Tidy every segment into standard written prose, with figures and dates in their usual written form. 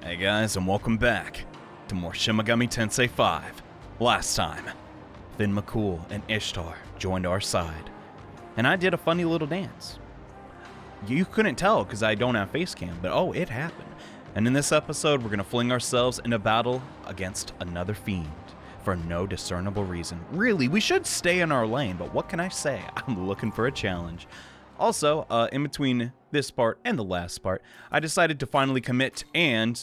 Hey guys, and welcome back to more Shin Megami Tensei V. Last time, Finn McCool and Ishtar joined our side, and I did a funny little dance. You couldn't tell because I don't have face cam, but oh, it happened. And in this episode, we're going to fling ourselves in a battle against another fiend for no discernible reason. Really, we should stay in our lane, but what can I say? I'm looking for a challenge. Also, in between this part and the last part, I decided to finally commit and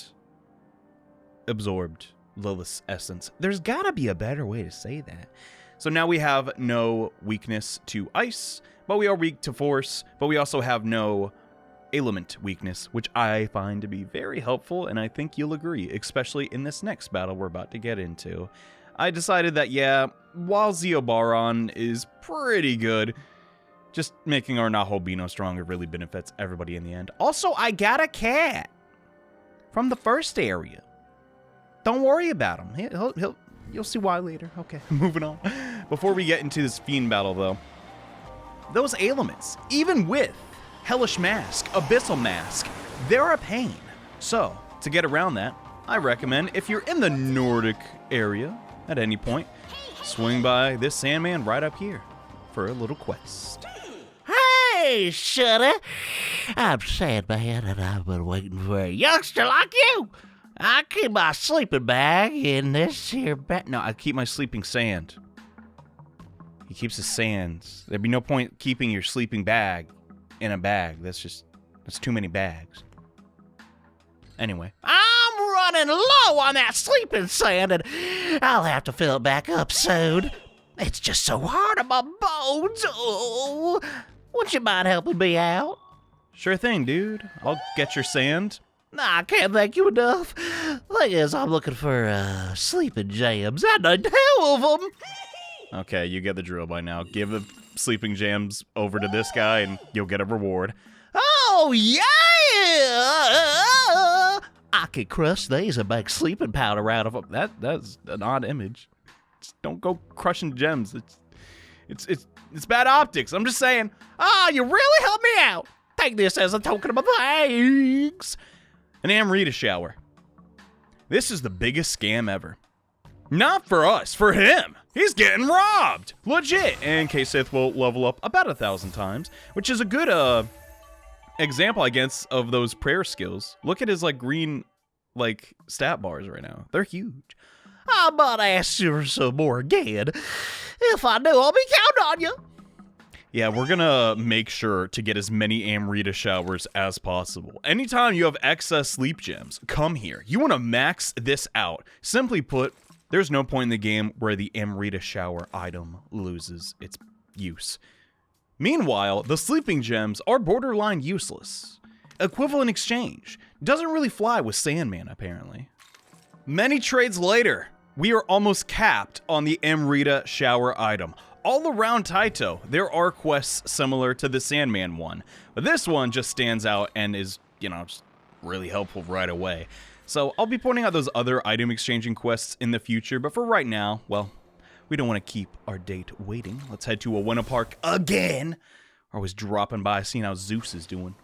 absorbed Lilith's essence. There's gotta be a better way to say that. So now we have no weakness to ice, but we are weak to force, but we also have no element weakness, which I find to be very helpful, and I think you'll agree, especially in this next battle we're about to get into. I decided that, yeah, while Zeobaron is pretty good, just making our Naholbino stronger really benefits everybody in the end. Also, I got a cat from the first area. Don't worry about him. You'll see why later. Okay, moving on. Before we get into this fiend battle, though, those elements, even with Hellish Mask, Abyssal Mask, they're a pain. So, to get around that, I recommend, if you're in the Nordic area at any point, swing by this Sandman right up here for a little quest. Hey, Shudder. I'm Sandman, and I've been waiting for a youngster like you. I keep my sleeping bag in this here bag. No, I keep my sleeping sand. He keeps his sands. There'd be no point keeping your sleeping bag in a bag. That's too many bags. Anyway. I'm running low on that sleeping sand, and I'll have to fill it back up soon. It's just so hard on my bones. Oh. Would you mind helping me out? Sure thing, dude. I'll get your sand. Nah, I can't thank you enough. Thing is, I'm looking for sleeping jams. I need 2 of them. Okay, you get the drill by now. Give the sleeping jams over to this guy, and you'll get a reward. Oh, yeah! I can crush these and make sleeping powder out of them. That's an odd image. Just don't go crushing gems. It's bad optics. I'm just saying. You really helped me out. Take this as a token of my thanks. An Amrita shower. This is the biggest scam ever. Not for us, for him. He's getting robbed. Legit. And K-Sith will level up about 1,000 times, which is a good example, I guess, of those prayer skills. Look at his green stat bars right now. They're huge. I might ask you some more again. If I do, I'll be counting on you. Yeah, we're gonna make sure to get as many Amrita showers as possible. Anytime you have excess sleep gems, come here. You want to max this out. Simply put, there's no point in the game where the Amrita shower item loses its use. Meanwhile, the sleeping gems are borderline useless. Equivalent exchange doesn't really fly with Sandman, apparently. Many trades later, we are almost capped on the Amrita shower item. All around Taito, there are quests similar to the Sandman one, but this one just stands out and is, just really helpful right away. So I'll be pointing out those other item exchanging quests in the future, but for right now, well, we don't want to keep our date waiting. Let's head to Awena Park again. Always dropping by, seeing how Zeus is doing.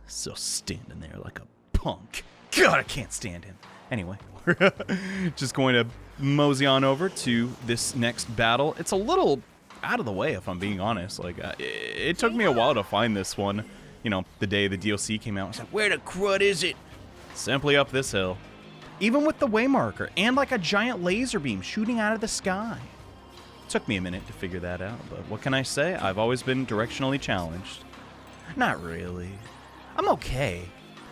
Still standing there like a punk. God, I can't stand him. Anyway, we're just going to mosey on over to this next battle. It's a little out of the way, if I'm being honest. It took me a while to find this one. The day the DLC came out. I was like, where the crud is it? Simply up this hill. Even with the waymarker and a giant laser beam shooting out of the sky. Took me a minute to figure that out, but what can I say? I've always been directionally challenged. Not really. I'm okay.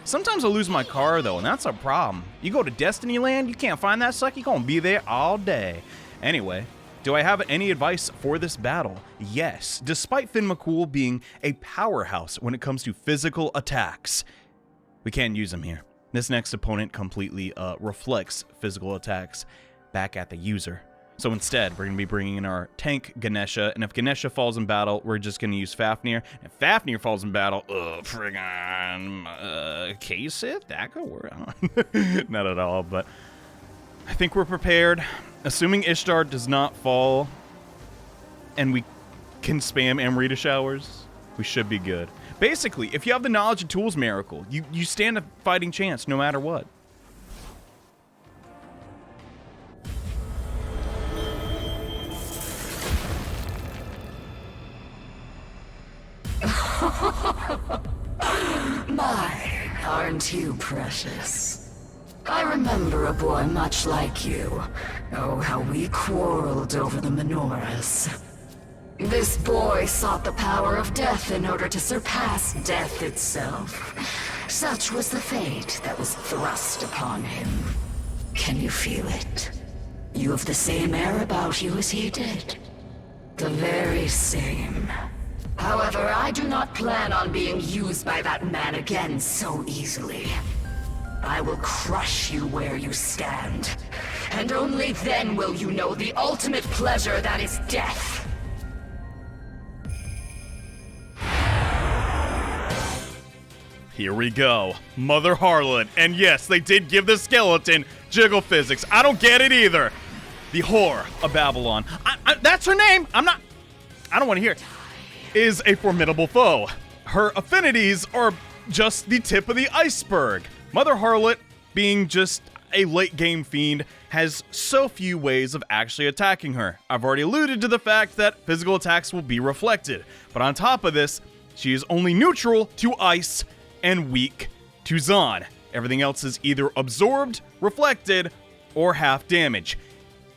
Sometimes I lose my car, though, and that's a problem. You go to Destiny Land, you can't find that sucker, you're gonna be there all day. Anyway, do I have any advice for this battle? Yes, despite Finn McCool being a powerhouse when it comes to physical attacks, we can't use him here. This next opponent completely reflects physical attacks back at the user. So instead, we're going to be bringing in our tank, Ganesha, and if Ganesha falls in battle, we're just going to use Fafnir. And if Fafnir falls in battle, K-Sith? That could work. Not at all, but I think we're prepared. Assuming Ishtar does not fall, and we can spam Amrita showers, we should be good. Basically, if you have the knowledge and tools miracle, you stand a fighting chance no matter what. My, aren't you precious? I remember a boy much like you. Oh, how we quarreled over the menorahs. This boy sought the power of death in order to surpass death itself. Such was the fate that was thrust upon him. Can you feel it? You have the same air about you as he did. The very same. However, I do not plan on being used by that man again so easily. I will crush you where you stand. And only then will you know the ultimate pleasure that is death. Here we go. Mother Harlot. And yes, they did give the skeleton jiggle physics. I don't get it either. The whore of Babylon. That's her name. I don't want to hear it. Is a formidable foe. Her affinities are just the tip of the iceberg. Mother Harlot, being just a late game fiend, has so few ways of actually attacking her. I've already alluded to the fact that physical attacks will be reflected. But on top of this, she is only neutral to ice and weak to Zon. Everything else is either absorbed, reflected, or half damage.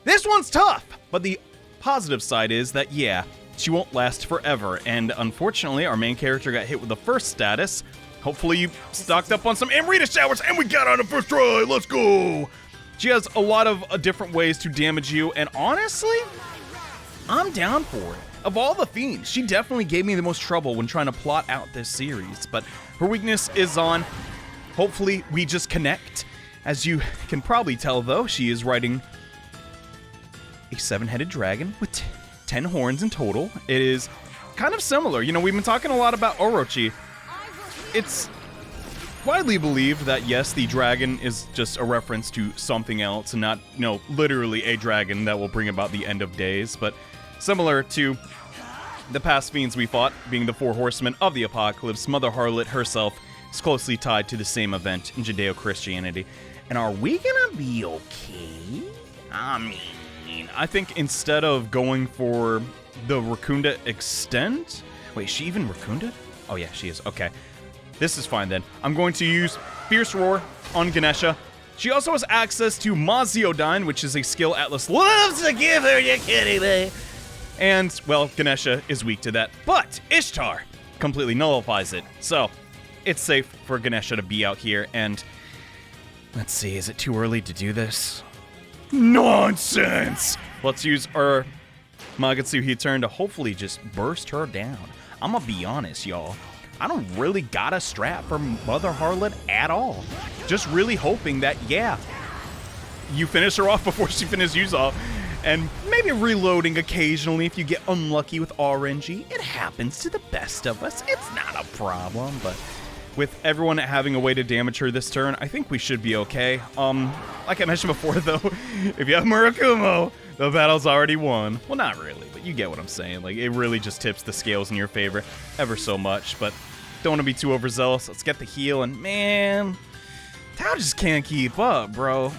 This one's tough, but the positive side is that, yeah, she won't last forever, and unfortunately, our main character got hit with the first status. Hopefully you stocked up on some Amrita showers, and we got on the first try, let's go! She has a lot of different ways to damage you, and honestly, I'm down for it. Of all the fiends, she definitely gave me the most trouble when trying to plot out this series, but her weakness is on. Hopefully we just connect. As you can probably tell though, she is riding a 7-headed dragon with 10 horns in total. It is kind of similar. You know, we've been talking a lot about Orochi. It's widely believed that yes, the dragon is just a reference to something else and not, you know, literally a dragon that will bring about the end of days, but similar to the past fiends we fought, being the 4 horsemen of the apocalypse, Mother Harlot herself is closely tied to the same event in Judeo-Christianity. And are we gonna be okay? I mean, I think instead of going for the Rakunda extend... Wait, is she even Rakunda? Oh yeah, she is. Okay. This is fine then. I'm going to use Fierce Roar on Ganesha. She also has access to Maziodyne, which is a skill Atlas loves to give her, you kidding me? And, well, Ganesha is weak to that. But Ishtar completely nullifies it. So, it's safe for Ganesha to be out here. And, let's see, is it too early to do this? Nonsense! Let's use our Magatsu Hiturn to hopefully just burst her down. I'm gonna be honest, y'all. I don't really got a strat for Mother Harlot at all. Just really hoping that, yeah, you finish her off before she finishes you off. And maybe reloading occasionally if you get unlucky with RNG. It happens to the best of us. It's not a problem, but with everyone having a way to damage her this turn, I think we should be okay. Like I mentioned before, though, if you have Murakumo, the battle's already won. Well, not really, but you get what I'm saying. Like, it really just tips the scales in your favor ever so much, but don't want to be too overzealous. Let's get the heal, and man, Tao just can't keep up, bro.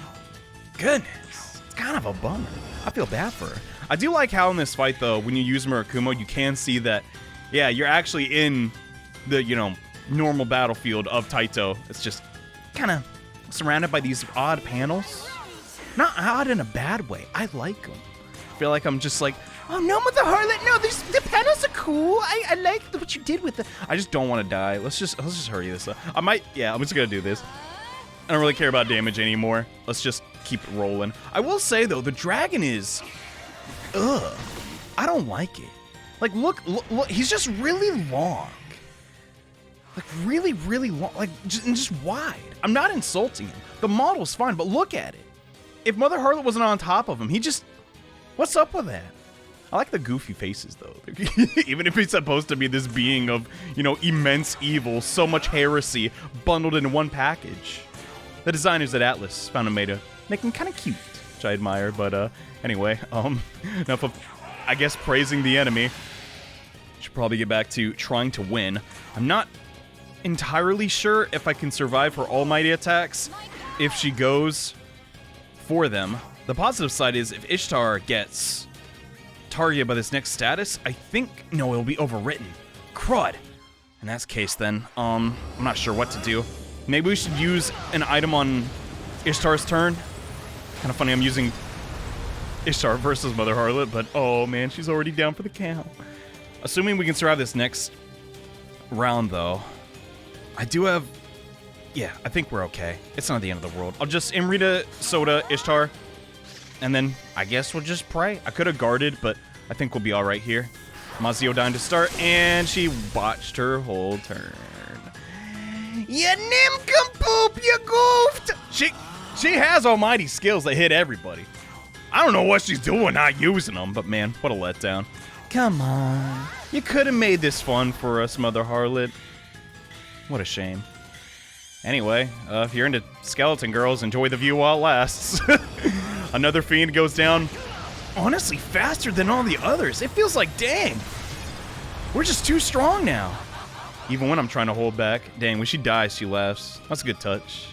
Goodness, it's kind of a bummer. I feel bad for her. I do like how in this fight, though, when you use Murakumo, you can see that, yeah, you're actually in the, you know, normal battlefield of Taito. It's just kind of surrounded by these odd panels. Not odd in a bad way. I like them. I feel like I'm just like, oh no, Mother Harlot, no, the panels are cool. I like what you did with the. I just don't want to die. Let's just hurry this up. I'm just gonna do this. I don't really care about damage anymore. Let's just keep it rolling. I will say though, the dragon is, I don't like it. Like look, he's just really long. Like really, really long, like just wide. I'm not insulting him. The model's fine, but look at it. If Mother Harlot wasn't on top of him, what's up with that? I like the goofy faces though. Even if he's supposed to be this being of, you know, immense evil, so much heresy bundled into one package. The designers at Atlas found a way to make him kind of cute, which I admire, but anyway, enough of, I guess, praising the enemy. Should probably get back to trying to win. I'm not entirely sure if I can survive her almighty attacks if she goes for them. The positive side is if Ishtar gets targeted by this next status, I think, no, it'll be overwritten. Crud. In that case then, I'm not sure what to do. Maybe we should use an item on Ishtar's turn. Kind of funny I'm using Ishtar versus Mother Harlot, but oh man, she's already down for the count. Assuming we can survive this next round though, I do have, yeah, I think we're okay. It's not the end of the world. I'll just Imrita, Soda, Ishtar, and then I guess we'll just pray. I could have guarded, but I think we'll be all right here. Mazio dying to start, and she botched her whole turn. You nincompoop, you goofed! She has almighty skills that hit everybody. I don't know what she's doing not using them, but man, what a letdown. Come on. You could have made this fun for us, Mother Harlot. What a shame. Anyway, if you're into skeleton girls, enjoy the view while it lasts. Another fiend goes down. Honestly, faster than all the others. It feels like, dang, we're just too strong now. Even when I'm trying to hold back. Dang, when she dies, she laughs. That's a good touch.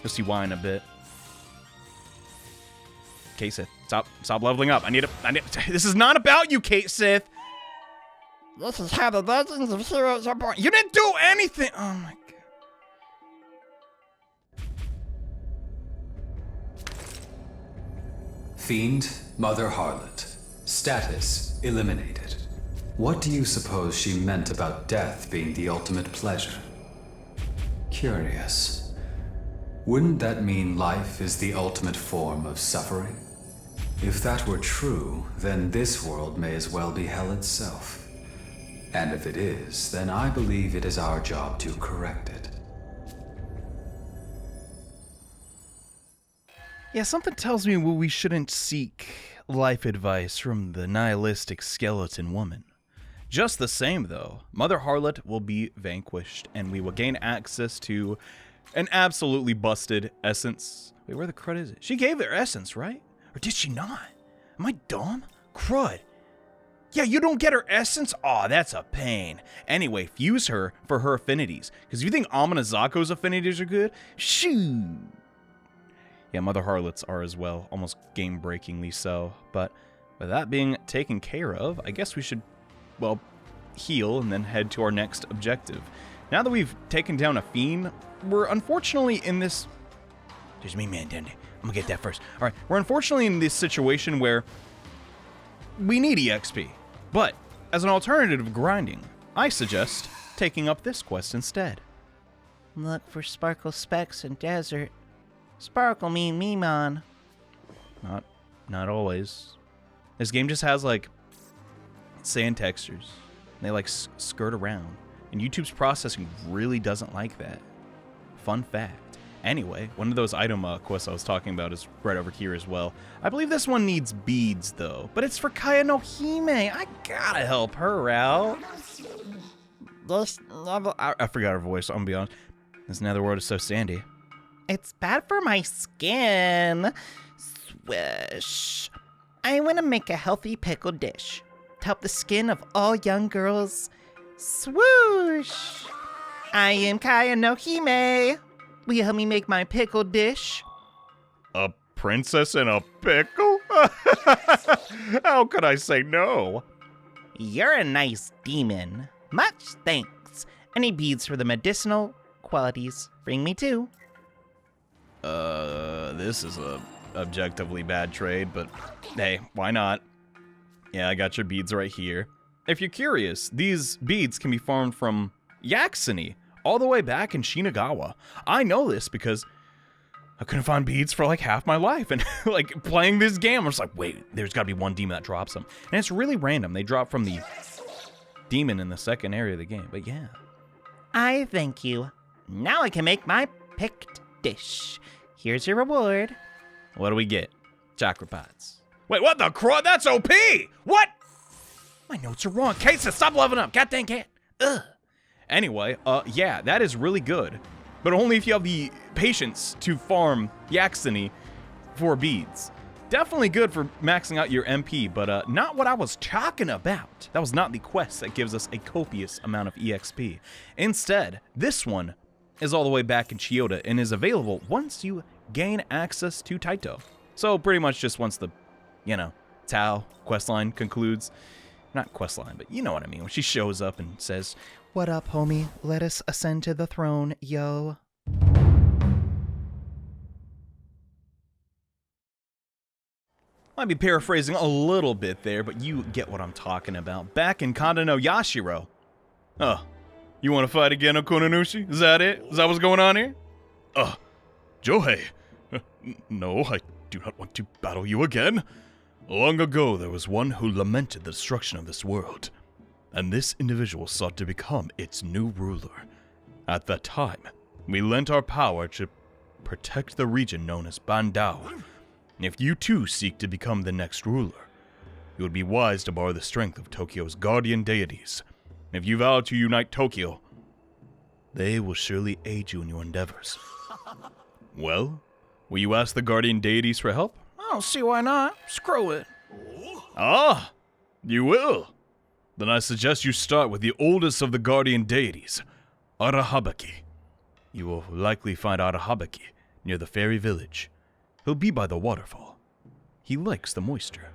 You'll see why in a bit. Kate Sith, stop leveling up. I need. This is not about you, Kate Sith. This is how the legends of heroes are born. You didn't do anything. Oh my god. Fiend, Mother Harlot. Status eliminated. What do you suppose she meant about death being the ultimate pleasure? Curious. Wouldn't that mean life is the ultimate form of suffering? If that were true, then this world may as well be hell itself. And if it is, then I believe it is our job to correct it. Yeah, something tells me we shouldn't seek life advice from the nihilistic skeleton woman. Just the same, though, Mother Harlot will be vanquished, and we will gain access to an absolutely busted essence. Wait, where the crud is it? She gave her essence, right? Or did she not? Am I dumb? Crud. Yeah, you don't get her essence? Aw, that's a pain. Anyway, fuse her for her affinities. Because if you think Amanazako's affinities are good, shoot. Yeah, Mother Harlots are as well, almost game-breakingly so. But with that being taken care of, I guess we should, well, heal and then head to our next objective. Now that we've taken down a fiend, we're unfortunately in this... There's me, man, Dandy. I'm gonna get that first. All right, we're unfortunately in this situation where we need EXP. But as an alternative to grinding, I suggest taking up this quest instead. Look for sparkle specks in desert. Sparkle mean Memon. Not always. This game just has like sand textures. They like skirt around. And YouTube's processing really doesn't like that. Fun fact. Anyway, one of those item quests I was talking about is right over here as well. I believe this one needs beads, though. But it's for Kaya no Hime. I gotta help her out. I forgot her voice, I'm gonna be honest. This netherworld is so sandy. It's bad for my skin. Swish. I want to make a healthy pickle dish to help the skin of all young girls. Swoosh. I am Kaya no Hime. Will you help me make my pickle dish? A princess in a pickle? How could I say no? You're a nice demon. Much thanks. Any beads for the medicinal qualities? Bring me two. This is a objectively bad trade, but hey, why not? Yeah, I got your beads right here. If you're curious, these beads can be farmed from Yaxini, all the way back in Shinagawa. I know this because I couldn't find beads for like half my life, and like playing this game, I was like, wait, there's gotta be one demon that drops them. And it's really random. They drop from the demon in the second area of the game, but yeah. I thank you. Now I can make my picked dish. Here's your reward. What do we get? Chakra pots. Wait, what the crud? That's OP! What? My notes are wrong. Kate said stop leveling up. God dang cat. Ugh. Anyway, yeah, that is really good. But only if you have the patience to farm Yaxini for beads. Definitely good for maxing out your MP, but not what I was talking about. That was not the quest that gives us a copious amount of EXP. Instead, this one is all the way back in Chiyoda and is available once you gain access to Taito. So pretty much just once the, Tao questline concludes. Not questline, but you know what I mean. When she shows up and says, "What up, homie? Let us ascend to the throne, yo." Might be paraphrasing a little bit there, but you get what I'm talking about. Back in Kanda no Yashiro. Oh, you want to fight again, Okononushi? Is that it? Is that what's going on here? Johei. No, I do not want to battle you again. Long ago, there was one who lamented the destruction of this world, and this individual sought to become its new ruler. At that time, we lent our power to protect the region known as Bandao. If you too seek to become the next ruler, it would be wise to borrow the strength of Tokyo's guardian deities. If you vow to unite Tokyo, they will surely aid you in your endeavors. Well, will you ask the guardian deities for help? I don't see why not. Screw it. Ah, you will. Then I suggest you start with the oldest of the guardian deities, Arahabaki. You will likely find Arahabaki near the fairy village. He'll be by the waterfall. He likes the moisture.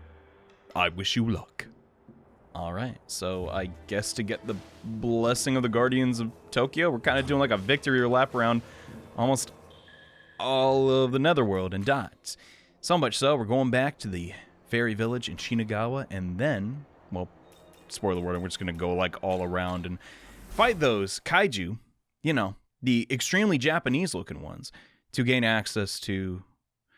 I wish you luck. Alright, so I guess to get the blessing of the Guardians of Tokyo, we're kind of doing like a victory lap around almost all of the Netherworld and dots. So much so, we're going back to the fairy village in Shinagawa, and then, well, spoiler warning, we're just going to go like all around and fight those kaiju, the extremely Japanese-looking ones, to gain access to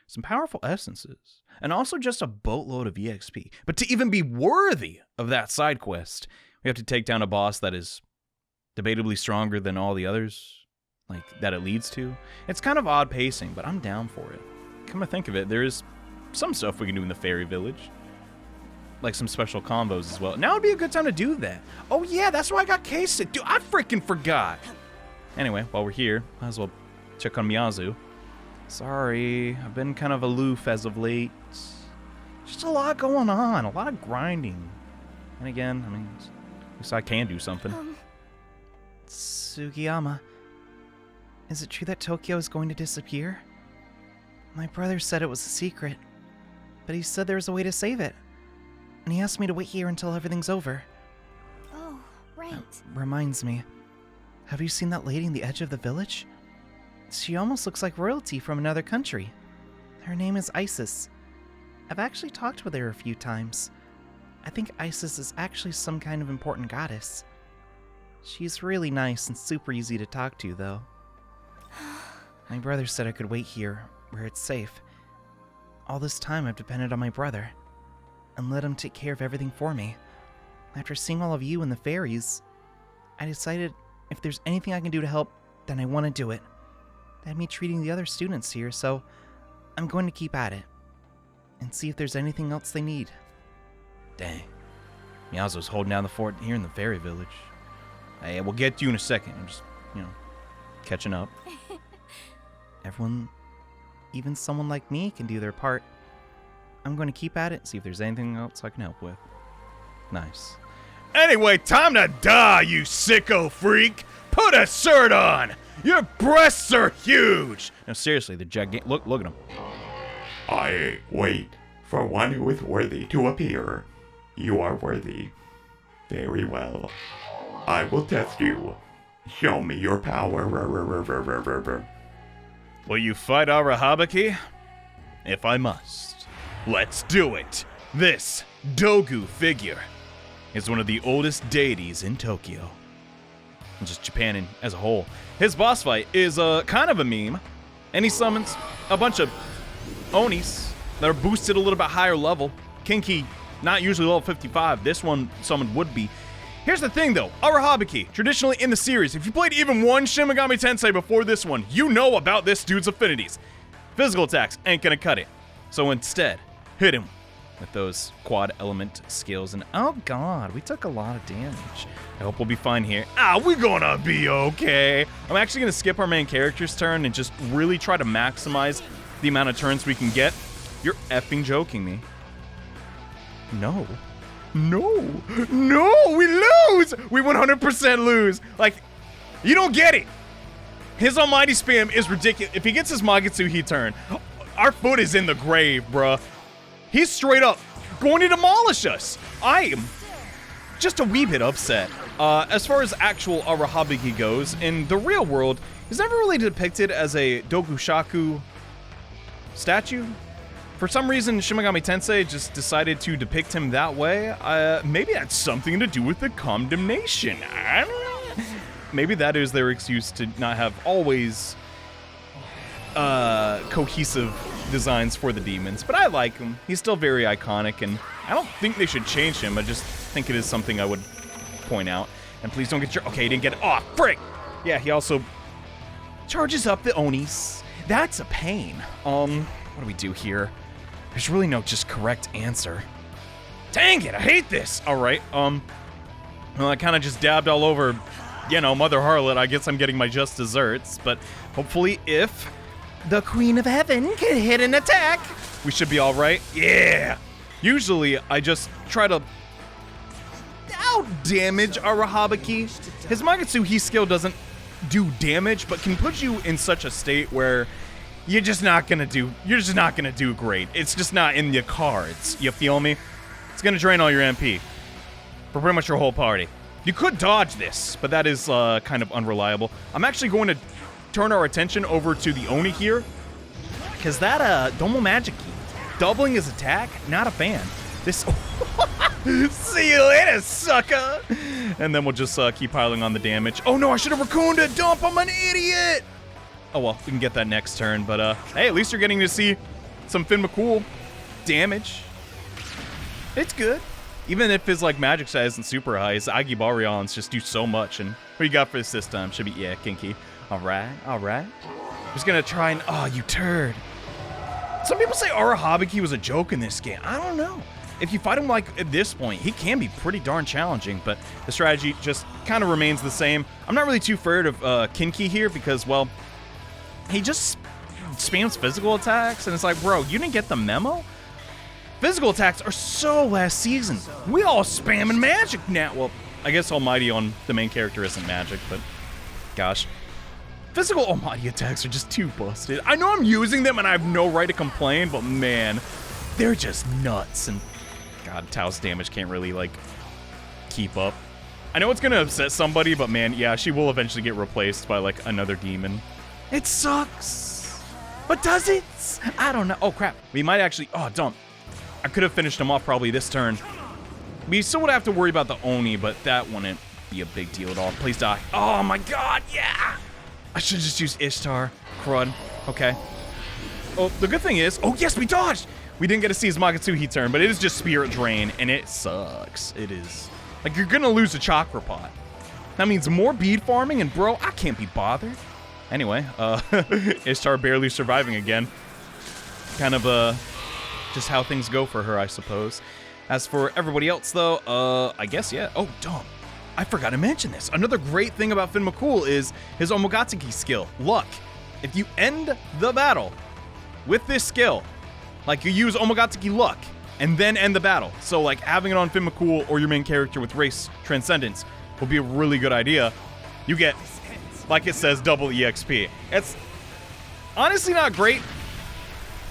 some powerful essences, and also just a boatload of EXP. But to even be worthy of that side quest, we have to take down a boss that is debatably stronger than all the others, that it leads to. It's kind of odd pacing, but I'm down for it. Come to think of it, there is some stuff we can do in the fairy village, like some special combos as well. Now would be a good time to do that. Oh yeah, that's why I got cased. Dude, I freaking forgot. Anyway, while we're here, might as well check on Miyazu. Sorry, I've been kind of aloof as of late. Just a lot going on, a lot of grinding. And again, at least I can do something. Sugiyama, is it true that Tokyo is going to disappear? My brother said it was a secret, but he said there was a way to save it. And he asked me to wait here until everything's over. Oh, right. Reminds me, have you seen that lady in the edge of the village? She almost looks like royalty from another country. Her name is Isis. I've actually talked with her a few times. I think Isis is actually some kind of important goddess. She's really nice and super easy to talk to, though. My brother said I could wait here, where it's safe. All this time I've depended on my brother, and let him take care of everything for me. After seeing all of you and the fairies, I decided if there's anything I can do to help, then I want to do it. They had me treating the other students here, so I'm going to keep at it and see if there's anything else they need. Dang. Miyazu's holding down the fort here in the fairy village. Hey, we'll get to you in a second. I'm just, catching up. Everyone, even someone like me, can do their part. I'm going to keep at it, see if there's anything else I can help with. Nice. Anyway, time to die, you sicko freak! Put a shirt on! Your breasts are huge! No, seriously, they're gigantic. Look at them. I wait for one who is worthy to appear. You are worthy. Very well. I will test you. Show me your power. Will you fight Arahabaki? If I must. Let's do it! This Dogu figure is one of the oldest deities in Tokyo. And just Japan as a whole. His boss fight is kind of a meme, and he summons a bunch of Onis that are boosted a little bit higher level. Kinki, not usually level 55. This one summoned would be. Here's the thing though, Arahabaki, traditionally in the series, if you played even one Shin Megami Tensei before this one, you know about this dude's affinities. Physical attacks ain't gonna cut it. So instead, hit him with those quad element skills, and oh god, we took a lot of damage. I hope we'll be fine here. We're gonna be okay. I'm actually gonna skip our main character's turn and just really try to maximize the amount of turns we can get You're effing joking me. No. No. No, we lose! We 100% lose. Like, you don't get it. His almighty spam is ridiculous. If he gets his Magatsuhi turn, our foot is in the grave, bruh. He's straight up going to demolish us. I am just a wee bit upset. As far as actual Arahabiki goes, in the real world, he's never really depicted as a Dokushaku statue. For some reason, Shin Megami Tensei just decided to depict him that way. Maybe that's something to do with the condemnation. I don't know. Maybe that is their excuse to not have always cohesive designs for the demons. But I like him. He's still very iconic, and I don't think they should change him. I just think it is something I would point out. And please don't get your... Okay, he didn't get it. Oh, frick! Yeah, he also charges up the Onis. That's a pain. What do we do here? There's really no just correct answer. Dang it, I hate this! Alright, well, I kind of just dabbed all over, you know, Mother Harlot. I guess I'm getting my just desserts, but hopefully if the Queen of Heaven can hit an attack, we should be alright. Yeah! Usually, I just try to out-damage Arahabiki. His Magatsuhi skill doesn't do damage, but can put you in such a state where you're just not gonna do great. It's just not in the cards. You feel me? It's gonna drain all your MP for pretty much your whole party. You could dodge this, but that is kind of unreliable. I'm actually going to turn our attention over to the Oni here, because that Domo Magic Key, doubling his attack, not a fan. This see you later, sucker! And then we'll just keep piling on the damage. Oh no, I should have raccooned a dump, I'm an idiot! Oh well, we can get that next turn, but hey, at least you're getting to see some Finn McCool damage. It's good. Even if his like magic stat isn't super high, his Agibaryons just do so much. And what you got for this time? Should be, yeah, kinky. Alright, alright. Just gonna try and, oh, you turd. Some people say Arahabiki was a joke in this game. I don't know. If you fight him like at this point, he can be pretty darn challenging, but the strategy just kind of remains the same. I'm not really too afraid of Kinky here because, well, he just spams physical attacks, and it's like, bro, you didn't get the memo? Physical attacks are so last season. We all spamming magic now. Well, I guess Almighty on the main character isn't magic, but gosh. Physical Almighty attacks are just too busted. I know I'm using them, and I have no right to complain, but man, they're just nuts. And God, Tao's damage can't really, like, keep up. I know it's gonna upset somebody, but man, yeah, she will eventually get replaced by, like, another demon. It sucks. But does it? I don't know. Oh, crap. We might actually... Oh, dump. I could have finished him off probably this turn. We still would have to worry about the Oni, but that wouldn't be a big deal at all. Please die. Oh, my God. Yeah. I should just use Ishtar. Crud. Okay. Oh, the good thing is... Oh, yes, we dodged. We didn't get to see his Magatsuhi turn, but it is just Spirit Drain, and it sucks. It is. Like, you're going to lose a Chakra Pot. That means more bead farming, and bro, I can't be bothered. Anyway, Ishtar barely surviving again. Kind of, just how things go for her, I suppose. As for everybody else, though, I guess, yeah. Oh, dumb. I forgot to mention this. Another great thing about Finn McCool is his Omogatsuki skill, Luck. If you end the battle with this skill, like you use Omogatsuki Luck, and then end the battle. So, like, having it on Finn McCool or your main character with Race Transcendence will be a really good idea. You get... like it says, double EXP. It's honestly not great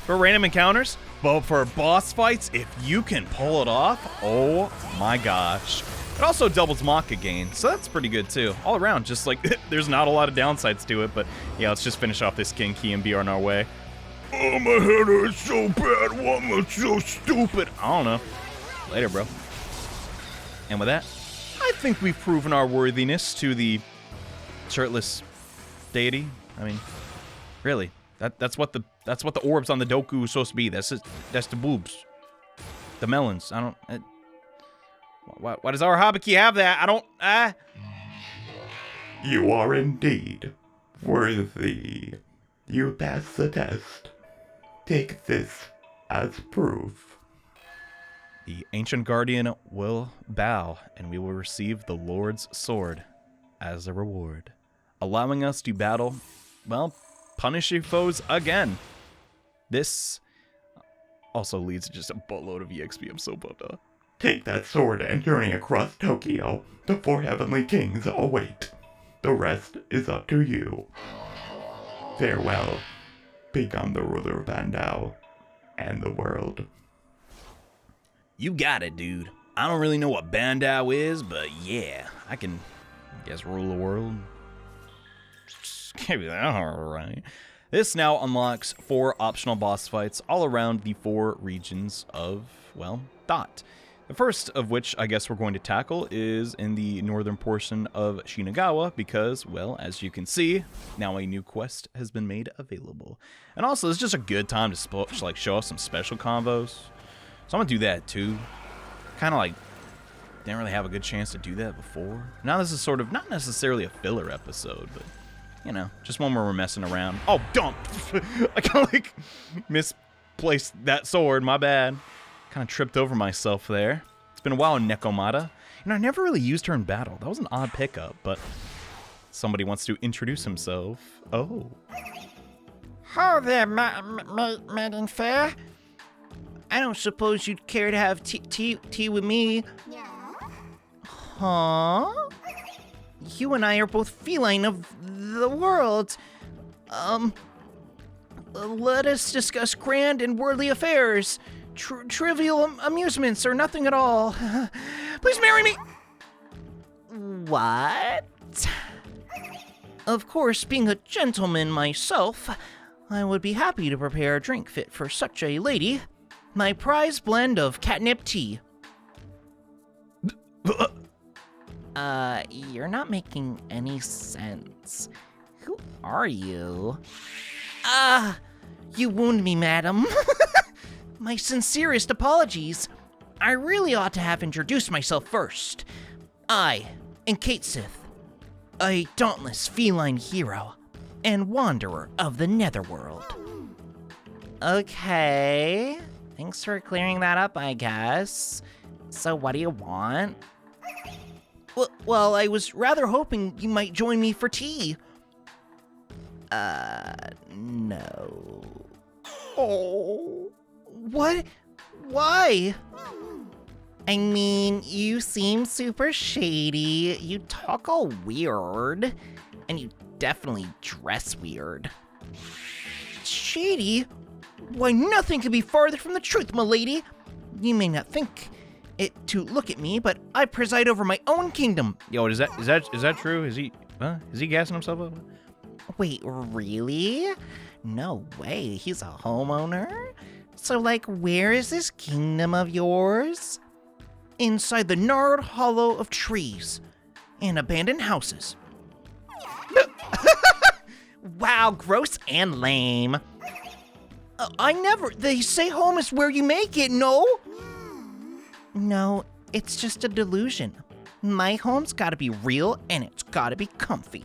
for random encounters, but for boss fights, if you can pull it off, oh my gosh. It also doubles Maka gain, so that's pretty good too. All around, just like, there's not a lot of downsides to it, but yeah, let's just finish off this King Key and be on our way. Oh, my head hurts so bad, why am I so stupid? I don't know. Later, bro. And with that, I think we've proven our worthiness to the shirtless deity. I mean, really, that's what the orbs on the Doku is supposed to be. That's the boobs, the melons. I don't. Why does our Habiki have that? I don't. You are indeed worthy. You passed the test. Take this as proof. The ancient guardian will bow, and we will receive the Lord's sword as a reward, allowing us to battle, well, punish your foes again. This also leads to just a buttload of EXP. I'm so pumped up. Take that sword and journey across Tokyo. The 4 heavenly kings await. The rest is up to you. Farewell. Become the ruler of Bandao and the world. You got it, dude. I don't really know what Bandao is, but yeah, I can, guess, rule the world. Can't be that hard, right? This now unlocks 4 optional boss fights all around the 4 regions of, well, Dot. The first of which I guess we're going to tackle is in the northern portion of Shinagawa because, well, as you can see, now a new quest has been made available. And also, it's just a good time to like show off some special combos. So I'm going to do that too. Kind of like, didn't really have a good chance to do that before. Now this is sort of, not necessarily a filler episode, but, you know, just one where we're messing around. Oh, dump! I kind of like misplaced that sword, my bad. Kind of tripped over myself there. It's been a while in Nekomata. You know, I never really used her in battle. That was an odd pickup, but somebody wants to introduce himself. Oh. Hello there, Madam Fair. I don't suppose you'd care to have tea with me. Yeah. Huh? You and I are both feline of the world. Let us discuss grand and worldly affairs. Trivial amusements or nothing at all. Please marry me! What? Of course, being a gentleman myself, I would be happy to prepare a drink fit for such a lady. My prize blend of catnip tea. You're not making any sense. Who are you? You wound me, madam. My sincerest apologies. I really ought to have introduced myself first. I am Kate Sith, a dauntless feline hero and wanderer of the Netherworld. Okay, thanks for clearing that up, I guess. So what do you want? Well, I was rather hoping you might join me for tea. No. Oh. What? Why? I mean, you seem super shady, you talk all weird, and you definitely dress weird. Shady? Why, nothing could be farther from the truth, milady. You may not think it to look at me, but I preside over my own kingdom. Yo, is that true? Is he gassing himself up? Wait, really? No way, he's a homeowner? So, like, where is this kingdom of yours? Inside the gnarled hollow of trees and abandoned houses. Wow, gross and lame. They say home is where you make it, no? No, it's just a delusion. My home's gotta be real and it's gotta be comfy.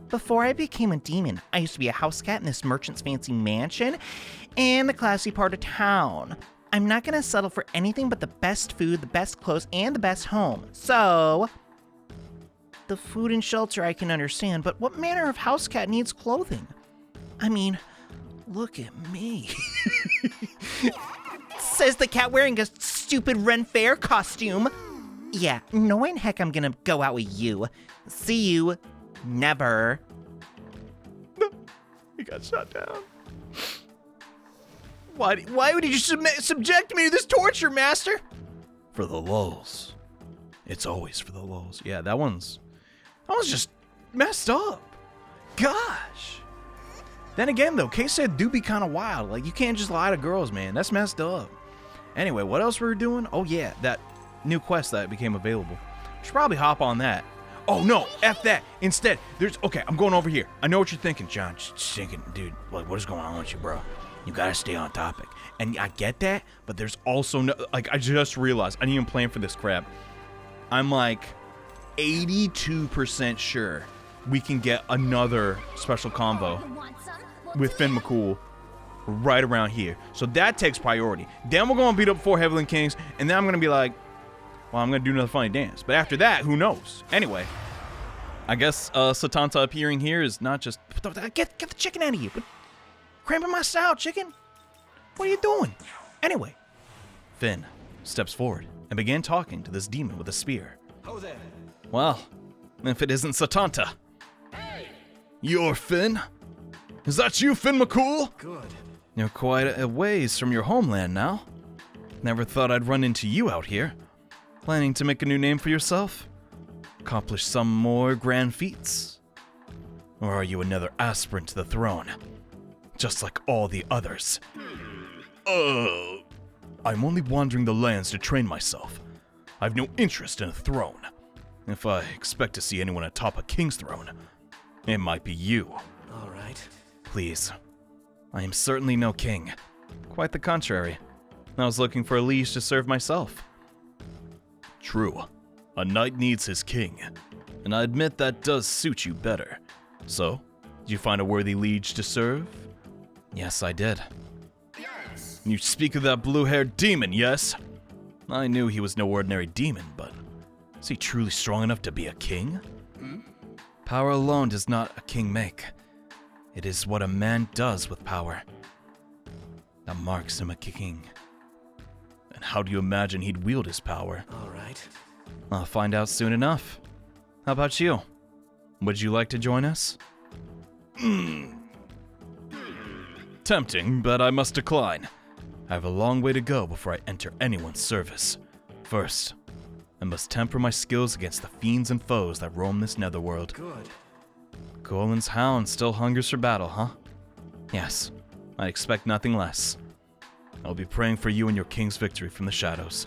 Before I became a demon, I used to be a house cat in this merchant's fancy mansion and the classy part of town. I'm not gonna settle for anything but the best food, the best clothes, and the best home. So, the food and shelter I can understand, but what manner of house cat needs clothing? I mean, look at me. Says the cat wearing a stupid Ren Fair costume. Yeah, no way in heck I'm gonna go out with you. See you. Never. He got shot down. Why would you subject me to this torture, master? For the lulz. It's always for the lulz. Yeah, that one's just messed up. Gosh. Then again, though, Kay said do be kind of wild. Like, you can't just lie to girls, man. That's messed up. Anyway, what else were we doing? Oh, yeah, that new quest that became available. Should probably hop on that. Oh, no, F that. Instead, okay, I'm going over here. I know what you're thinking, John. Just thinking, dude, like, what is going on with you, bro? You gotta stay on topic. And I get that, but there's also no, like, I just realized, I didn't even plan for this crap. I'm like 82% sure we can get another special combo with Finn McCool right around here. So that takes priority. Then we're gonna beat up 4 Heavenly Kings, and then I'm gonna be like, well, I'm gonna do another funny dance. But after that, who knows? Anyway, I guess Satanta appearing here is not just, get the chicken out of here. Cramping my style, chicken. What are you doing? Anyway, Finn steps forward and began talking to this demon with a spear. Ho there. Well, if it isn't Satanta. You're Finn? Is that you, Finn McCool? Good. You're quite a ways from your homeland now. Never thought I'd run into you out here. Planning to make a new name for yourself? Accomplish some more grand feats? Or are you another aspirant to the throne? Just like all the others? I'm only wandering the lands to train myself. I've no interest in a throne. If I expect to see anyone atop a king's throne, it might be you. All right. Please. I am certainly no king. Quite the contrary. I was looking for a liege to serve myself. True. A knight needs his king. And I admit that does suit you better. So, did you find a worthy liege to serve? Yes, I did. Yes. You speak of that blue-haired demon, yes? I knew he was no ordinary demon, but is he truly strong enough to be a king? Power alone does not a king make. It is what a man does with power that marks him a king. And how do you imagine he'd wield his power? All right. I'll find out soon enough. How about you? Would you like to join us? Tempting, but I must decline. I have a long way to go before I enter anyone's service. First, I must temper my skills against the fiends and foes that roam this netherworld. Good. Golan's hound still hungers for battle, huh? Yes, I expect nothing less. I'll be praying for you and your king's victory from the shadows.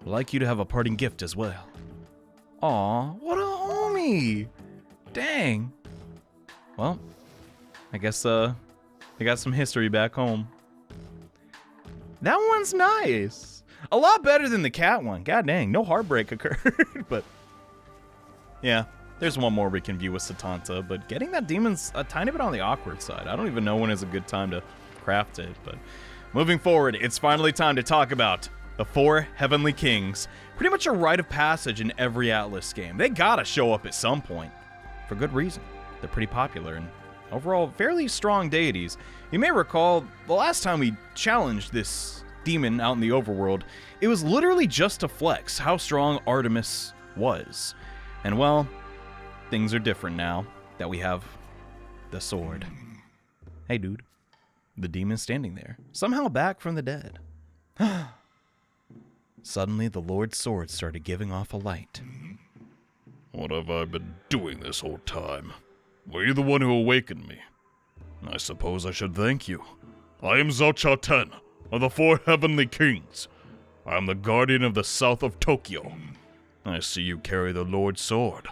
I'd like you to have a parting gift as well. Aw, what a homie! Dang. Well, I guess, I got some history back home. That one's nice. A lot better than the cat one. God dang, no heartbreak occurred, but yeah. There's one more we can view with Satanta, but getting that demon's a tiny bit on the awkward side. I don't even know when is a good time to craft it, but moving forward, it's finally time to talk about the 4 Heavenly Kings. Pretty much a rite of passage in every Atlas game. They gotta show up at some point, for good reason. They're pretty popular and overall fairly strong deities. You may recall the last time we challenged this demon out in the overworld, it was literally just to flex how strong Artemis was. And well, things are different now that we have the sword. Hey, dude. The demon's standing there, somehow back from the dead. Suddenly, the Lord's sword started giving off a light. What have I been doing this whole time? Were you the one who awakened me? I suppose I should thank you. I am Zhao Chao Ten of the 4 Heavenly Kings. I am the guardian of the south of Tokyo. I see you carry the Lord's sword.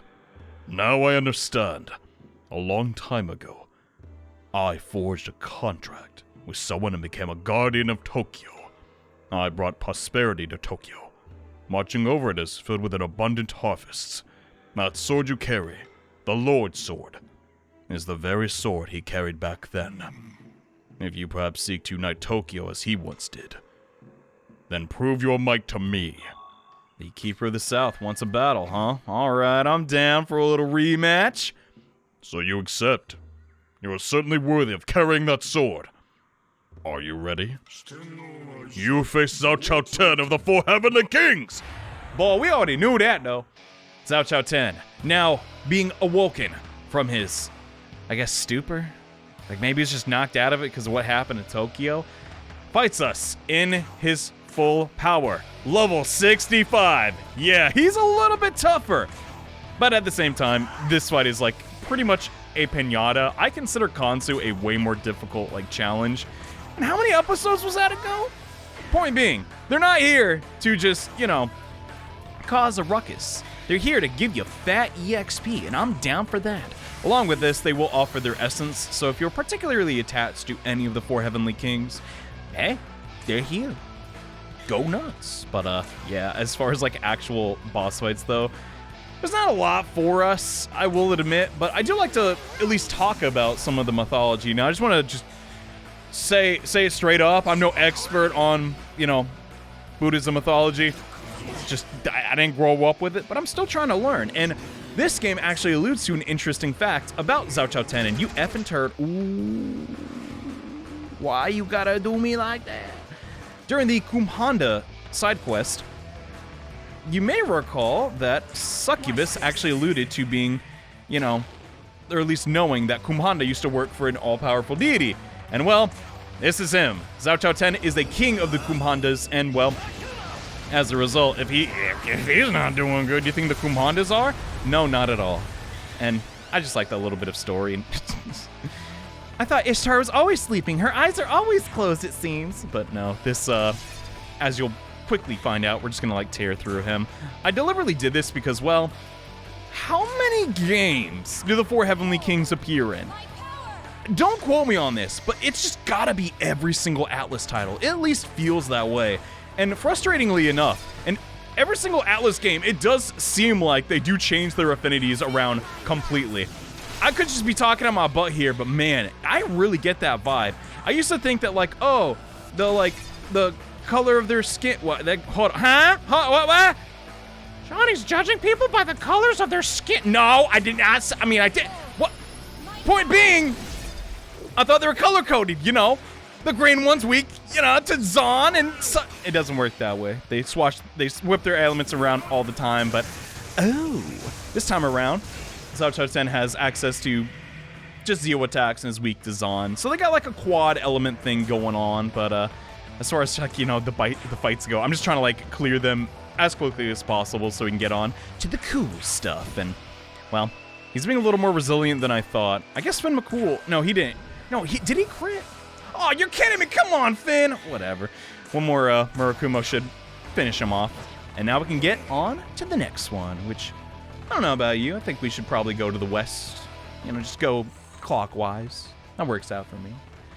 Now I understand. A long time ago, I forged a contract with someone and became a guardian of Tokyo. I brought prosperity to Tokyo. Marching over it is filled with an abundant harvests. That sword you carry, the Lord's sword, is the very sword he carried back then. If you perhaps seek to unite Tokyo as he once did, then prove your might to me. The Keeper of the South wants a battle, huh? Alright, I'm down for a little rematch. So you accept. You are certainly worthy of carrying that sword. Are you ready? You face Zhao Chao Ten of the 4 Heavenly Kings! Boy, we already knew that, though. Zhao Chao Ten, now being awoken from his, I guess, stupor? Like maybe he's just knocked out of it because of what happened in Tokyo. Fights us in his full power. Level 65. Yeah, he's a little bit tougher. But at the same time, this fight is like pretty much a pinata. I consider Kansu a way more difficult like challenge. And how many episodes was that ago? Point being, they're not here to just, you know, cause a ruckus. They're here to give you fat EXP, and I'm down for that. Along with this, they will offer their essence, so if you're particularly attached to any of the 4 Heavenly Kings, hey, they're here. Go nuts. But yeah, as far as like actual boss fights though, there's not a lot for us, I will admit, but I do like to at least talk about some of the mythology. Now, I just want to just say it straight up. I'm no expert on, you know, Buddhism mythology. It's just, I didn't grow up with it, but I'm still trying to learn. And this game actually alludes to an interesting fact about Zhao Chao Ten, and you effing turd. Ooh. Why you gotta do me like that? during the Kumhanda side quest, you may recall that Succubus actually alluded to being, you know, or at least knowing that Kumhanda used to work for an all-powerful deity. And well, this is him. Zhao Chao Ten is the king of the Kumhandas, and well, as a result, if he's not doing good, do you think the Kumhandas are? No, not at all. And I just like that little bit of story. I thought Ishtar was always sleeping. Her eyes are always closed, it seems. But no, this, as you'll quickly find out, we're just gonna like tear through him. I deliberately did this because, well, how many games do the 4 Heavenly Kings appear in? Don't quote me on this, but it's just gotta be every single Atlas title. It at least feels that way. And frustratingly enough, in every single Atlas game, it does seem like they do change their affinities around completely. I could just be talking on my butt here, but man, I really get that vibe. I used to think that like, oh, the color of their skin, what, hold on, huh? What? Johnny's judging people by the colors of their skin. No, I did not, I did, what? Point being, I thought they were color-coded, you know? The green one's weak, you know, to Zahn, and it doesn't work that way. They whip their elements around all the time, but, oh, this time around, Zhao Chao Ten has access to just Zeo attacks and is weak to Zahn. So they got like a quad element thing going on, but as far as like, you know, the fights go, I'm just trying to like clear them as quickly as possible so we can get on to the cool stuff. And, well, he's being a little more resilient than I thought. I guess Finn McCool, no, he didn't. No, did he crit? Oh, you're kidding me, come on, Finn. Whatever. One more Murakumo should finish him off. And now we can get on to the next one, which, I don't know about you, I think we should probably go to the west. You know, just go clockwise. That works out for me.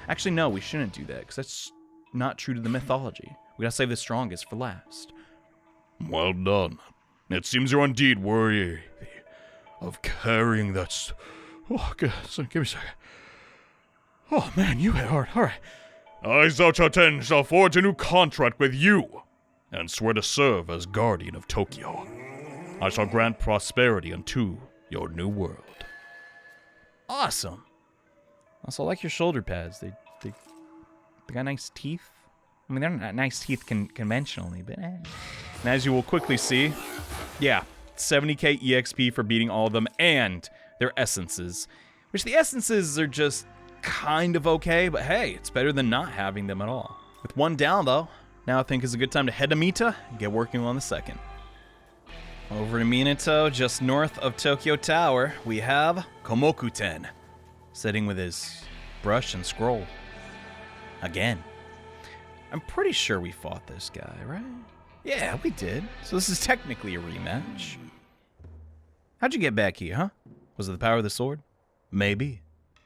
Actually, no, we shouldn't do that, because that's not true to the mythology. We gotta save the strongest for last. Well done. It seems you're indeed worthy of carrying that... Oh, give me a second. Oh, man, you hit hard. All right. I, Zhao Chao Ten, shall forge a new contract with you and swear to serve as guardian of Tokyo. I shall grant prosperity unto your new world. Awesome. Also, I like your shoulder pads. They got nice teeth. I mean, they're not nice teeth conventionally, but And as you will quickly see, yeah, 70k EXP for beating all of them and their essences. Which the essences are just kind of okay, but hey, it's better than not having them at all. With one down, though, now I think is a good time to head to Mita and get working on the second. Over to Minato, just north of Tokyo Tower, we have Komokuten, sitting with his brush and scroll. Again. I'm pretty sure we fought this guy, right? Yeah, we did. So this is technically a rematch. How'd you get back here, huh? Was it the power of the sword? Maybe.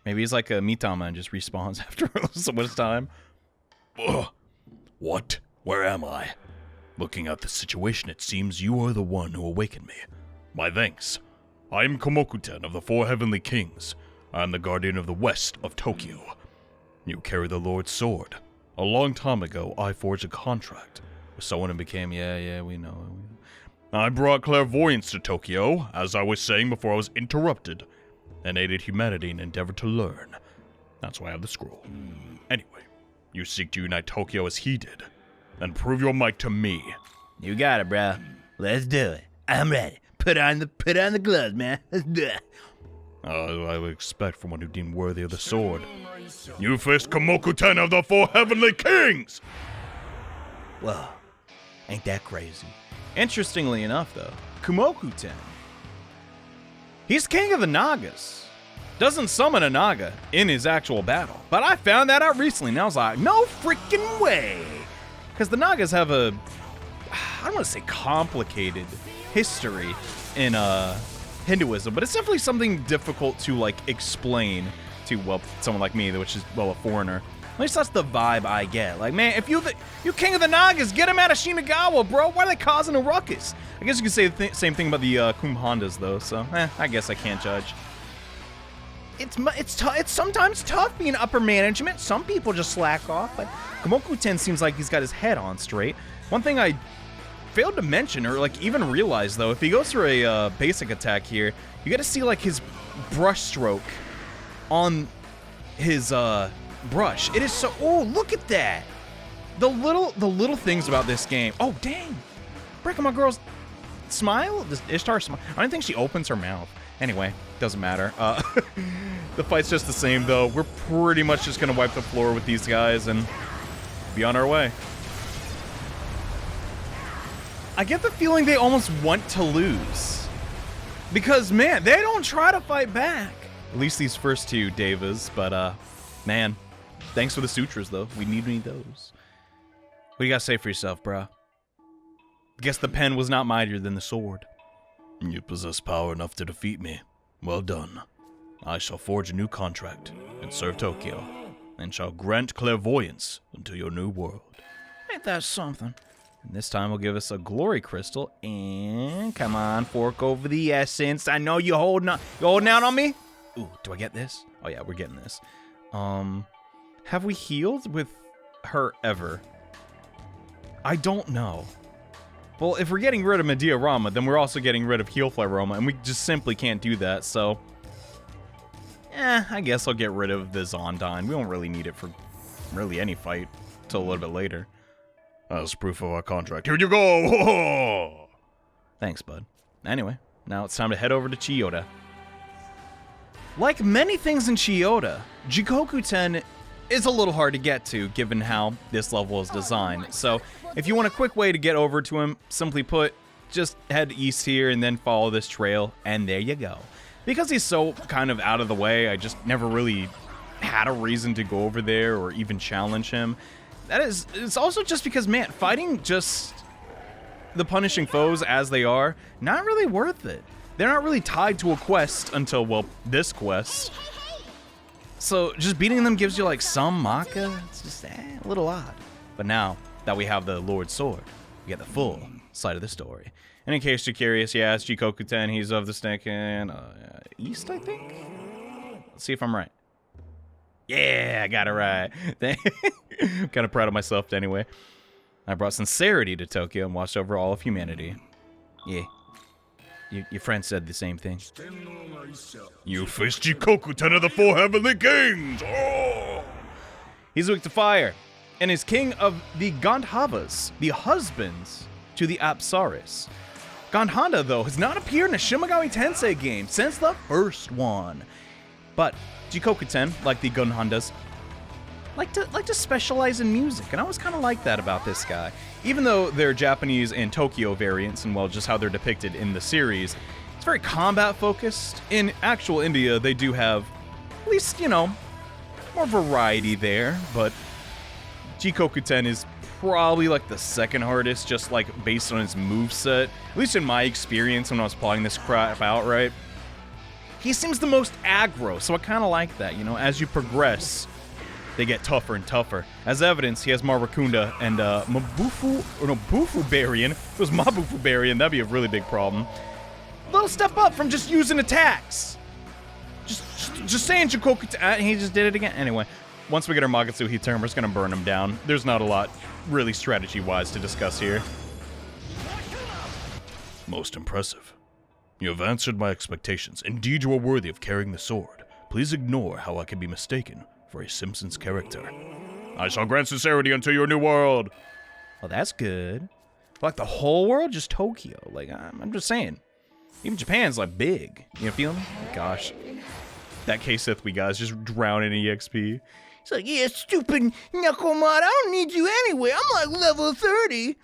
Maybe he's like a Mitama and just respawns after so much time. Ugh. What? Where am I? Looking at the situation, it seems you are the one who awakened me. My thanks. I am Komokuten of the 4 Heavenly Kings. I am the guardian of the west of Tokyo. You carry the Lord's sword. A long time ago, I forged a contract with someone who became, yeah, we know. I brought clairvoyance to Tokyo, as I was saying before I was interrupted, and aided humanity in an endeavor to learn. That's why I have the scroll. Anyway, you seek to unite Tokyo as he did, and prove your might to me. You got it, bro. Let's do it. I'm ready. Put on the gloves, man. Let's do it. I would expect from one who deemed worthy of the sword. You face Komokuten of the 4 Heavenly Kings! Whoa. Ain't that crazy? Interestingly enough, though, Komokuten, he's king of the Nagas. Doesn't summon a Naga in his actual battle. But I found that out recently, and I was like, no freaking way. Because the Nagas have a, I don't want to say complicated history in Hinduism, but it's definitely something difficult to like explain to, well, someone like me, which is, well, a foreigner. At least that's the vibe I get. Like, man, if you king of the Nagas, get him out of Shinagawa, bro. Why are they causing a ruckus? I guess you could say the same thing about the Kumhandas, though, so, I guess I can't judge. It's sometimes tough being upper management. Some people just slack off, but Komokuten seems like he's got his head on straight. One thing I failed to mention, or like even realize, though, if he goes for a basic attack here, you got to see like his brush stroke on his brush. It is so, oh, look at that. The little things about this game. Oh, dang. Breaking my girl's smile? Does Ishtar smile? I don't think she opens her mouth. Anyway, doesn't matter. The fight's just the same, though. We're pretty much just going to wipe the floor with these guys and be on our way. I get the feeling they almost want to lose. Because, man, they don't try to fight back. At least these first two Devas, but, man, thanks for the sutras, though. We need those. What do you got to say for yourself, bruh? Guess the pen was not mightier than the sword. You possess power enough to defeat me. Well done. I shall forge a new contract and serve Tokyo, and shall grant clairvoyance unto your new world. Ain't that something? And this time will give us a glory crystal, and come on, fork over the essence. I know you holding out on me. Ooh, do I get this? Oh yeah, we're getting this. Have we healed with her ever? I don't know. Well, if we're getting rid of Medea Rama, then we're also getting rid of Healfly Roma, and we just simply can't do that, so... I guess I'll get rid of the Zondyne. We won't really need it for really any fight until a little bit later. As proof of our contract, here you go! Thanks, bud. Anyway, now it's time to head over to Chiyoda. Like many things in Chiyoda, Jikoku-ten is a little hard to get to, given how this level is designed. So, if you want a quick way to get over to him, simply put, just head east here and then follow this trail, and there you go. Because he's so kind of out of the way, I just never really had a reason to go over there or even challenge him. It's also just because, man, fighting just the punishing foes as they are, not really worth it. They're not really tied to a quest until, well, this quest. So just beating them gives you like some Maka. It's just a little odd. But now that we have the Lord Sword, we get the full side of the story. And in case you're curious, yeah, it's Jikoku-ten. He's of the snake in east, I think? Let's see if I'm right. Yeah, I got it right. I'm kind of proud of myself anyway. I brought sincerity to Tokyo and watched over all of humanity. Yeah. Your friend said the same thing. You face Jikoku-ten of the Four Heavenly Kings! Oh! He's weak to fire, and is king of the Gandhavas, the husbands to the Apsaris. Gandhanda, though, has not appeared in a Shin Megami Tensei game since the first one. But Jikoku-ten, like the Gandhandas, like to specialize in music, and I always kind of like that about this guy. Even though they're Japanese and Tokyo variants, and well, just how they're depicted in the series, it's very combat focused. In actual India, they do have, at least, you know, more variety there, but Jikoku-ten is probably like the second hardest, just like based on his moveset. At least in my experience when I was playing this crap out, right? He seems the most aggro, so I kind of like that, you know, as you progress. They get tougher and tougher. As evidence, he has Maracunda and Bufubarian. If it was Mabufubarian, that'd be a really big problem. Little step up from just using attacks. Just saying Jikoku-ten, he just did it again. Anyway, once we get our Magatsuhi turn, we're just gonna burn him down. There's not a lot really strategy-wise to discuss here. Most impressive. You have answered my expectations. Indeed, you are worthy of carrying the sword. Please ignore how I can be mistaken for a Simpsons character. I shall grant sincerity unto your new world. Well, that's good. Like the whole world, just Tokyo. Like I'm just saying, even Japan's like big. You feel me? Gosh, that K-Sith we guys just drown in EXP. He's like, yeah, stupid Knucklemod. I don't need you anyway. I'm like level 30.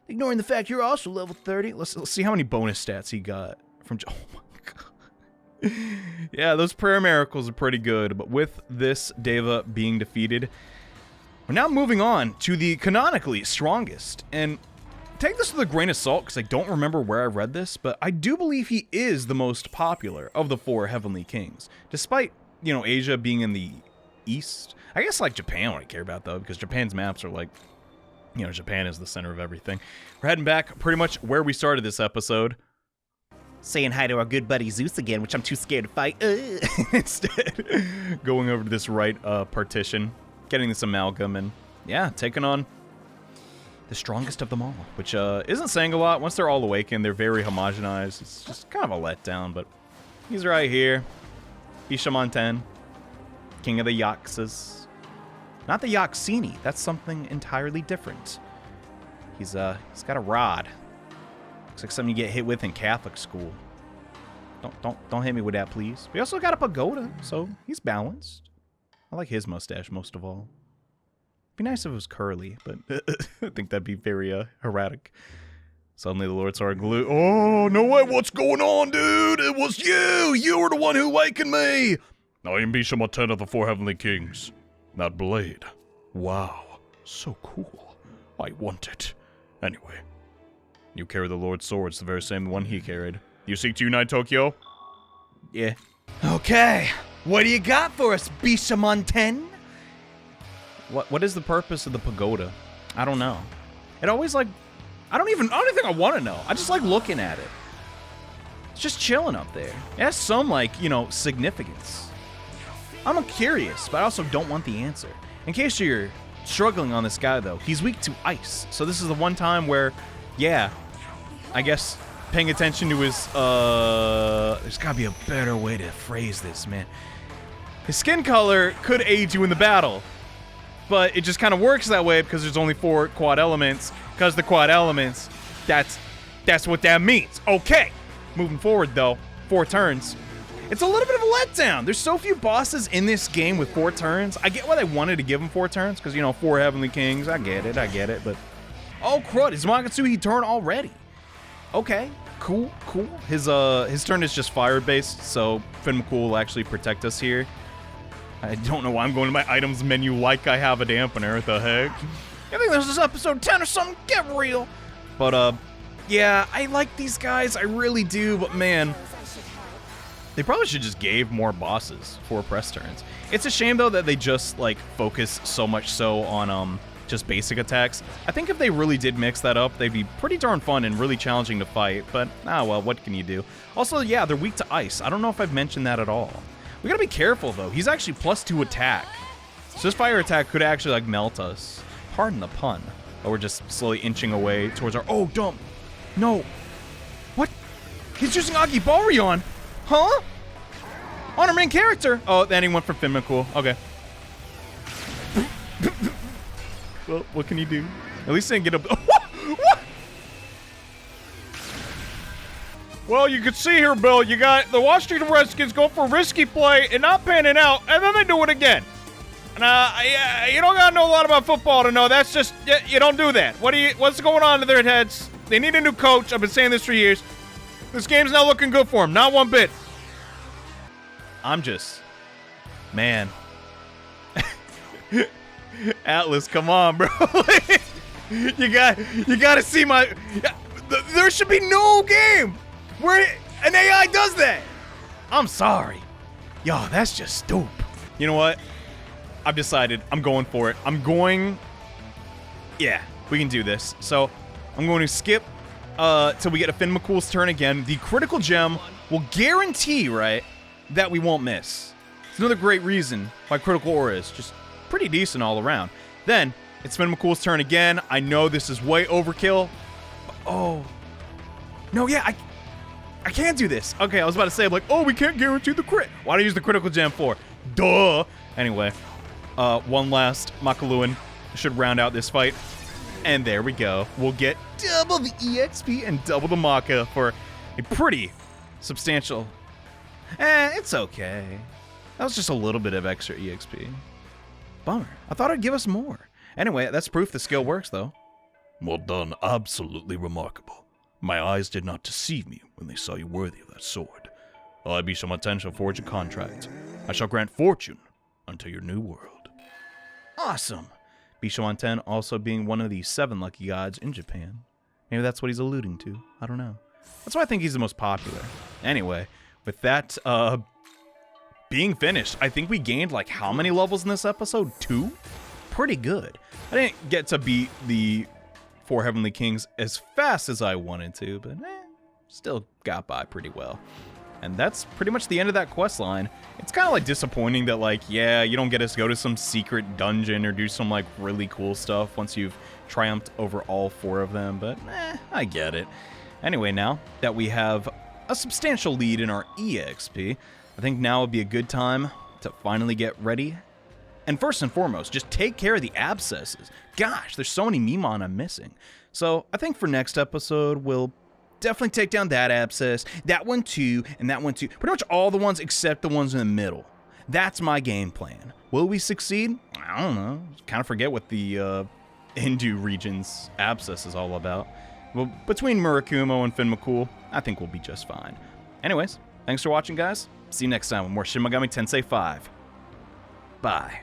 Ignoring the fact you're also level 30. Let's see how many bonus stats he got from. Oh my god. Yeah, those prayer miracles are pretty good, but with this Deva being defeated, we're now moving on to the canonically strongest. And take this with a grain of salt, because I don't remember where I read this, but I do believe he is the most popular of the four Heavenly Kings. Despite, you know, Asia being in the east. I guess, like, Japan would I care about, though, because Japan's maps are, like, you know, Japan is the center of everything. We're heading back pretty much where we started this episode. Saying hi to our good buddy Zeus again, which I'm too scared to fight. Instead, going over to this right partition, getting this amalgam, and yeah, taking on the strongest of them all, which isn't saying a lot. Once they're all awakened, they're very homogenized. It's just kind of a letdown, but he's right here. Bishamon 10, king of the Yaksas. Not the Yoxini. That's something entirely different. He's got a rod. Looks like something you get hit with in Catholic school. Don't hit me with that, please. We also got a pagoda, so he's balanced. I like his mustache most of all. Be nice if it was curly, but I think that'd be very erratic. Suddenly the Lord Sword glue. Oh, no way, what's going on, dude? It was you! You were the one who awakened me! I am Bishama 10 of the Four Heavenly Kings. That blade. Wow. So cool. I want it. Anyway. You carry the Lord's Sword. It's the very same one he carried. You seek to unite Tokyo? Yeah. Okay. What do you got for us, Bishamon 10? What is the purpose of the pagoda? I don't know. It always like I don't even think I want to know. I just like looking at it. It's just chilling up there. It has some like, significance. I'm curious, but I also don't want the answer. In case you're struggling on this guy though, he's weak to ice. So this is the one time where, yeah, I guess paying attention to his there's gotta be a better way to phrase this, man. His skin color could aid you in the battle, but it just kind of works that way because there's only 4 quad elements. Because the quad elements, that's what that means. Okay, moving forward though, 4 turns. It's a little bit of a letdown. There's so few bosses in this game with 4 turns. I get why they wanted to give him 4 turns, because 4 Heavenly Kings. I get it, but oh crud, is Magatsuhi turn already? Okay, cool. His turn is just fire based, so Finn McCool will actually protect us here. I don't know why I'm going to my items menu like I have a dampener. What the heck? I think this is episode 10 or something. Get real. But yeah, I like these guys. I really do. But man, they probably should just gave more bosses 4 press turns. It's a shame though that they just like focus so much so on just basic attacks. I think if they really did mix that up, they'd be pretty darn fun and really challenging to fight. But well, what can you do? Also, yeah, they're weak to ice. I don't know if I've mentioned that at all. We gotta be careful though. He's actually +2 attack, so this fire attack could actually like melt us. Pardon the pun. Oh, we're just slowly inching away towards our. Oh, dump. No. What? He's using Agibarion? Huh? On our main character. Oh, then he went for Finn McCool. Okay. Well, what can you do? At least they didn't get up. What? Well, you can see here, Bill, you got the Washington Redskins go for risky play and not panning out, and then they do it again. And you don't gotta know a lot about football to know that's just, you don't do that. What's going on in their heads? They need a new coach. I've been saying this for years. This game's not looking good for them, not one bit. I'm just, man. Atlas, come on, bro. you gotta see my. There should be no game where an AI does that. I'm sorry. Yo, that's just stupid. You know what? I've decided I'm going for it. Yeah, we can do this. So I'm going to skip till we get a Finn McCool's turn again. The critical gem will guarantee, right, that we won't miss. It's another great reason why critical aura is just pretty decent all around. Then it's Finn McCool's turn again. I know this is way overkill. Oh. No, yeah, I can't do this. Okay, I was about to say, like, oh, we can't guarantee the crit. Why do I use the critical gem for? Duh. Anyway, one last Makaluan should round out this fight. And there we go. We'll get double the EXP and double the Maka for a pretty substantial. It's okay. That was just a little bit of extra EXP. Bummer. I thought it'd give us more. Anyway, that's proof the skill works, though. Well done. Absolutely remarkable. My eyes did not deceive me when they saw you worthy of that sword. I, Bishama 10, shall forge a contract. I shall grant fortune unto your new world. Awesome. Bishama 10 also being one of the 7 lucky gods in Japan. Maybe that's what he's alluding to. I don't know. That's why I think he's the most popular. Anyway, with that being finished, I think we gained like how many levels in this episode? 2? Pretty good. I didn't get to beat the 4 Heavenly Kings as fast as I wanted to, but still got by pretty well. And that's pretty much the end of that quest line. It's kind of like disappointing that like, yeah, you don't get us to go to some secret dungeon or do some like really cool stuff once you've triumphed over all 4 of them, but I get it. Anyway, now that we have a substantial lead in our EXP, I think now would be a good time to finally get ready And first and foremost, just take care of the abscesses. Gosh, there's so many Mimon I'm missing. So I think for next episode, we'll definitely take down that abscess, that one too, and that one too. Pretty much all the ones except the ones in the middle. That's my game plan. Will we succeed? I don't know. Kind of forget what the Hindu region's abscess is all about. Well, between Murakumo and Fin McCool, I think we'll be just fine. Anyways, thanks for watching, guys. See you next time with more Shin Megami Tensei V. Bye.